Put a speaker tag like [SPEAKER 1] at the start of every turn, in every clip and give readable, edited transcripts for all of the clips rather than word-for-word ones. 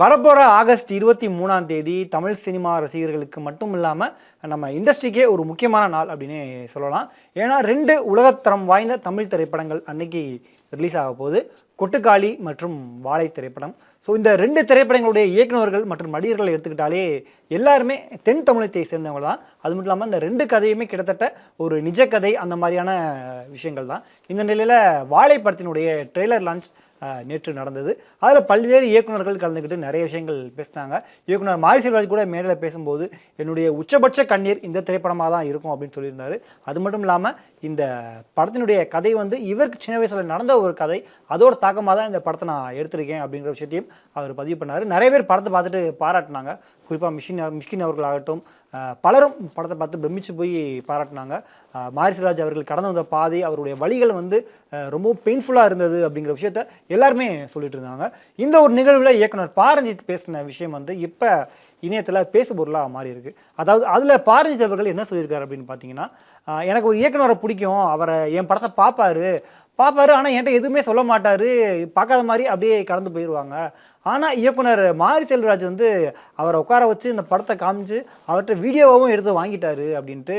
[SPEAKER 1] வரப்போற ஆகஸ்ட் 23ஆம் தேதி தமிழ் சினிமா ரசிகர்களுக்கு மட்டும் இல்லாம, நம்ம இண்டஸ்ட்ரிக்கே ஒரு முக்கியமான நாள் அப்படின்னே சொல்லலாம். ஏன்னா 2 உலகத்தரம் வாய்ந்த தமிழ் திரைப்படங்கள் அன்னைக்கு ரிலீஸ் ஆக போகுது. கொட்டுக்காளி மற்றும் வாழை திரைப்படம். ஸோ இந்த 2 திரைப்படங்களுடைய இயக்குனர்கள் மற்றும் நடிகர்களை எடுத்துக்கிட்டாலே எல்லாருமே தென் தமிழகத்தை சேர்ந்தவங்க தான். அது மட்டும் இல்லாம இந்த 2 கதையுமே கிட்டத்தட்ட ஒரு நிஜ கதை அந்த மாதிரியான விஷயங்கள் தான். இந்த நிலையில வாழை படத்தினுடைய ட்ரெய்லர் லான்ச் நேற்று நடந்தது. அதில் பல்வேறு இயக்குனர்கள் கலந்துக்கிட்டு நிறைய விஷயங்கள் பேசினாங்க. இயக்குனர் மாரி செல்வராஜ் கூட மேடையில் பேசும்போது என்னுடைய உச்சபட்ச கண்ணீர் இந்த திரைப்படமாக தான் இருக்கும் அப்படின்னு சொல்லியிருந்தாரு. அது மட்டும் இல்லாமல் இந்த படத்தினுடைய கதை வந்து இவருக்கு சின்ன வயசில் நடந்த ஒரு கதை, அதோட தாக்கமாக தான் இந்த படத்தை நான் எடுத்திருக்கேன் அப்படிங்கிற விஷயத்தையும் அவர் பதிவு பண்ணார். நிறைய பேர் படத்தை பார்த்துட்டு பாராட்டினாங்க. குறிப்பாக மிஷ்கின் அவர்களாகட்டும், பலரும் படத்தை பார்த்து பிரமிச்சு போய் பாராட்டினாங்க. மாரி செல்வராஜ் அவர்கள் கடந்து வந்த பாதை, அவருடைய வழிகள் வந்து ரொம்ப பெயின்ஃபுல்லாக இருந்தது அப்படிங்கிற விஷயத்த எல்லாருமே சொல்லிட்டு இருந்தாங்க. இந்த ஒரு நிகழ்வில் இயக்குனர் பாரஞ்சித் பேசின விஷயம் வந்து இப்போ இணையத்தில் பேசுபொருளாக மாறி இருக்கு. அதாவது அதில் பாரஞ்சித் அவர்கள் என்ன சொல்லியிருக்காரு அப்படின்னு பார்த்தீங்கன்னா, எனக்கு ஒரு இயக்குனரை பிடிக்கும், அவரை என் படத்தை பார்ப்பாரு, ஆனால் என்கிட்ட எதுவுமே சொல்ல மாட்டார், பார்க்காத மாதிரி அப்படியே கடந்து போயிடுவாங்க. ஆனால் இயக்குனர் மாரி செல்வராஜ் வந்து அவரை உட்கார வச்சு இந்த படத்தை காமிச்சு அவர்கிட்ட வீடியோவும் எடுத்து வாங்கிட்டாரு அப்படின்ட்டு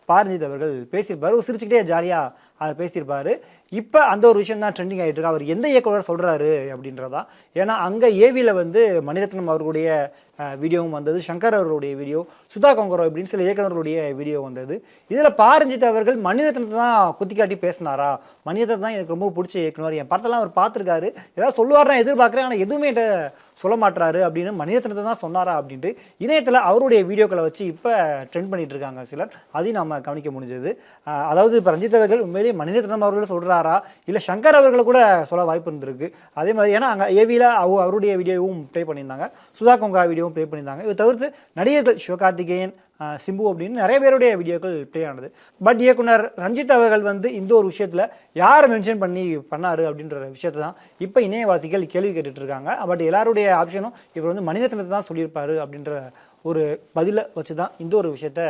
[SPEAKER 1] பாரஞ்சித் அவர்கள் பேசியிருப்பார். சிரிச்சுக்கிட்டே ஜாலியாக அதை பேசியிருப்பார். இப்போ அந்த ஒரு விஷயம் தான் ட்ரெண்டிங் ஆகிட்டு இருக்கு. அவர் எந்த இயக்குனர் சொல்கிறாரு அப்படின்றதா. ஏன்னா அங்கே ஏவியில் வந்து மணிரத்னம் அவர்களுடைய வீடியோவும் வந்தது, சங்கர் அவர்களுடைய வீடியோ, சுதா கொங்கரோ அப்படின்னு சில இயக்குநர்களுடைய வீடியோ வந்தது. இதில் பாரஞ்சித் அவர்கள் மணிரத்னத்தை தான் குத்தி காட்டி பேசினாரா, மணிரத்னம் தான் எனக்கு ரொம்ப பிடிச்ச இயக்குனர், என் படத்தெல்லாம் அவர் பார்த்துருக்காரு, ஏதாவது சொல்லுவார்னா எதிர்பார்க்குறேன், ஆனால் எதுவுமே சொல்ல மாட்டாரு அப்படின்னு மணிரத்னத்தை தான் சொன்னாரா அப்படின்ட்டு இணையத்தில் அவருடைய வீடியோக்களை வச்சு இப்போ ட்ரெண்ட் பண்ணிட்டு இருக்காங்க சிலர். அதையும் நம்ம கவனிக்க முடிஞ்சது. அதாவது இப்போ ரஞ்சித் அவர்கள் உண்மையிலேயே மணிரத்னம் அவர்கள் சொல்கிறாரா, இல்லை சங்கர் அவர்களை கூட சொல்ல வாய்ப்பு இருந்திருக்கு. அதே மாதிரி ஏன்னா அங்கே ஏவியில் அவருடைய வீடியோவும் ப்ளே பண்ணியிருந்தாங்க, சுதா கொங்கரா வீடியோவும் ப்ளே பண்ணியிருந்தாங்க. இதை தவிர்த்து நடிகர்கள் சிவகார்த்திகேயன், சிம்பு அப்படின்னு நிறைய பேருடைய வீடியோக்கள் ப்ளே ஆனது. பட் இயக்குனர் ரஞ்சித் அவர்கள் வந்து இந்த ஒரு விஷயத்தில் யாரை மென்ஷன் பண்ணார் அப்படின்ற விஷயத்தை தான் இப்போ இணையவாசிகள் கேள்வி கேட்டுட்டு இருக்காங்க. பட் எல்லாருடைய ஆப்ஷனும் இவர் வந்து மணிரத்னத்தை தான் சொல்லியிருப்பாரு அப்படின்ற ஒரு பதிலை வச்சு தான் இந்த ஒரு விஷயத்த,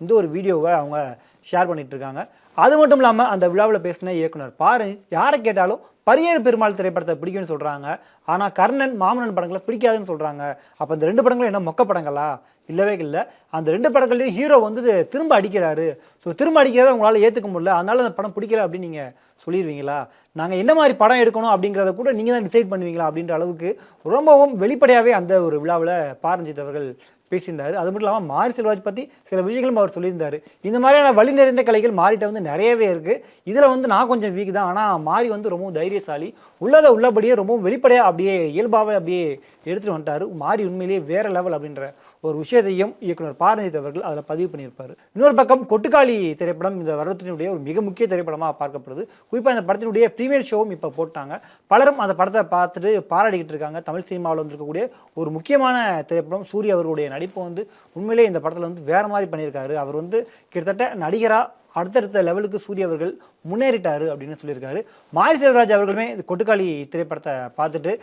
[SPEAKER 1] இந்த ஒரு வீடியோவை அவங்க ஷேர் பண்ணிட்டு இருக்காங்க. அது மட்டும் இல்லாமல் அந்த விழாவில் பேசின இயக்குனர் பாரஞ்சித் யாரை கேட்டாலும் பரியேறு பெருமாள் திரைப்படத்தை பிடிக்கும்னு சொல்கிறாங்க, ஆனால் கர்ணன் மாமன்னன் படங்களை பிடிக்காதுன்னு சொல்கிறாங்க. அப்போ இந்த 2 படங்களும் என்ன மொக்க படங்களா? இல்லவே இல்லை. அந்த 2 படங்கள்லையும் ஹீரோ வந்து திரும்ப அடிக்கிறாரு. ஸோ திரும்ப அடிக்கிறத உங்களால் ஏற்றுக்க முடியல, அதனால அந்த படம் பிடிக்கல அப்படின்னு நீங்கள் சொல்லிடுவீங்களா? நாங்கள் என்ன மாதிரி படம் எடுக்கணும் அப்படிங்கிறத கூட நீங்கள் தான் டிசைட் பண்ணுவீங்களா அப்படின்ற அளவுக்கு ரொம்பவும் வெளிப்படையாகவே அந்த ஒரு விழாவில் பாரஞ்சித் அவர்கள் பேசியிருந்தார். அது மட்டும் இல்லாமல் மாரி செல்வராஜ் பற்றி சில விஷயங்களும் அவர் சொல்லியிருந்தார். இந்த மாதிரியான வழி நிறைந்த கலைகள் மாறிட்ட வந்து நிறையவே இருக்குது. இதில் வந்து நான் கொஞ்சம் வீக் தான், ஆனால் மாரி வந்து ரொம்பவும் தைரியசாலி, உள்ளதை உள்ளபடியே ரொம்பவும் வெளிப்படையாக அப்படியே இயல்பாகவே அப்படியே எடுத்துகிட்டு வந்துட்டார். மாரி உண்மையிலேயே வேறு லெவல் அப்படின்ற ஒரு விஷயத்தையும் இயக்குனர் பாரஞ்சித் அவர்கள் அதில் பதிவு பண்ணியிருப்பார். இன்னொரு பக்கம் கொட்டுக்காளி திரைப்படம் இந்த வருடத்தினுடைய ஒரு மிக முக்கிய திரைப்படமாக பார்க்கப்படுது. குறிப்பாக இந்த படத்தினுடைய ப்ரீமியர் ஷோவும் இப்போ போட்டாங்க. பலரும் அந்த படத்தை பார்த்துட்டு பாராடிக்கிட்டு இருக்காங்க. தமிழ் சினிமாவில் வந்திருக்கக்கூடிய ஒரு முக்கியமான திரைப்படம். சூரிய அவர்களுடைய நடிப்பு வந்து உண்மையிலே இந்த படத்தில் வந்து வேறு மாதிரி பண்ணியிருக்காரு. அவர் வந்து கிட்டத்தட்ட நடிகராக அடுத்தடுத்த லெவலுக்கு சூரிய அவர்கள் முன்னேறிட்டாரு அப்படின்னு சொல்லியிருக்காரு. மாரி செல்வராஜ் அவர்களுமே இந்த கொட்டுக்காளி திரைப்படத்தை பார்த்துட்டு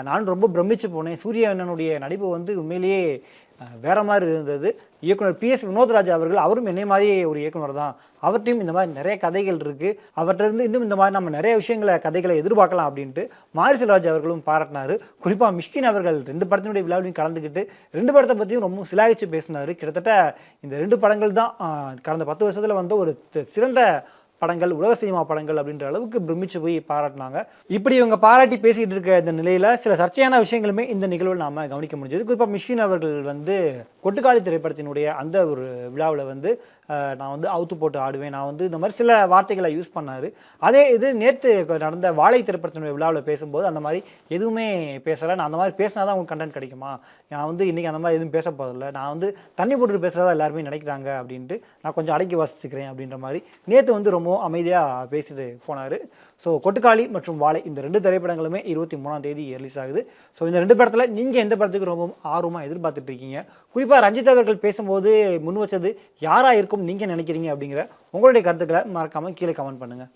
[SPEAKER 1] நானும் ரொம்ப பிரமிச்சு போனேன். சூரிய அண்ணனுடைய நடிப்பு வந்து உண்மையிலேயே வேற மாதிரி இருந்தது. இயக்குனர் PS வினோத்ராஜ் அவர்கள் அவரும் என்னை மாதிரியே ஒரு இயக்குனர் தான், அவர்கிட்டையும் இந்த மாதிரி நிறைய கதைகள் இருக்குது, அவர்கிட்ட இன்னும் இந்த மாதிரி நம்ம நிறைய கதைகளை எதிர்பார்க்கலாம் அப்படின்ட்டு மாரி செல்வராஜ் அவர்களும் பாராட்டினார். குறிப்பாக மிஷ்கின் அவர்கள் 2 படத்தினுடைய விழாவிலையும் கலந்துக்கிட்டு 2 படத்தை பற்றியும் ரொம்ப சிலாகிச்சு பேசினார். கிட்டத்தட்ட இந்த 2 படங்கள் தான் கடந்த 10 வருஷத்தில் வந்து ஒரு சிறந்த படங்கள், உலக சினிமா படங்கள் அப்படின்ற அளவுக்கு பிரமிச்சு போய் பாராட்டினாங்க. இப்படி இவங்க பாராட்டி பேசிகிட்டு இருக்க இந்த நிலையில் சில சர்ச்சையான விஷயங்களுமே இந்த நிகழ்வில் நாம் கவனிக்க முடிஞ்சது. குறிப்பாக மிஷ்கின் அவர்கள் வந்து கொட்டுக்காளி திரைப்படத்தினுடைய அந்த ஒரு விழாவில் வந்து நான் வந்து அவுத்து போட்டு ஆடுவேன், நான் வந்து இந்த மாதிரி சில வார்த்தைகளை யூஸ் பண்ணார். அதே இது நேற்று நடந்த வாழை திரைப்படத்தினுடைய விழாவில் பேசும்போது அந்த மாதிரி எதுவுமே பேசலை. நான் அந்த மாதிரி பேசினா தான் உங்களுக்கு கண்டென்ட் கிடைக்குமா, நான் வந்து இன்றைக்கி அந்த மாதிரி எதுவும் பேச போதில்லை, நான் வந்து தண்ணி போட்டு பேசுகிறதா எல்லாருமே நினைக்கிறாங்க அப்படின்ட்டு நான் கொஞ்சம் அடக்கி வாசிச்சுக்கிறேன் அப்படின்ற மாதிரி நேற்று வந்து ரொம்ப அமைதியாக பேசிட்டு போனார். ஸோ கொட்டுக்காளி மற்றும் வாழை இந்த 2 திரைப்படங்களுமே 23ஆம் தேதி ரிலீஸ் ஆகுது. ஸோ இந்த 2 படத்தில் நீங்கள் எந்த படத்துக்கு ரொம்ப ஆர்வமாக எதிர்பார்த்துட்டு இருக்கீங்க? குறிப்பாக ரஞ்சித் அவர்கள் பேசும்போது முன் வச்சது யாராக இருக்கும் நீங்கள் நினைக்கிறீங்க அப்படிங்கிற உங்களுடைய கருத்துக்களை மறக்காமல் கீழே கமெண்ட் பண்ணுங்கள்.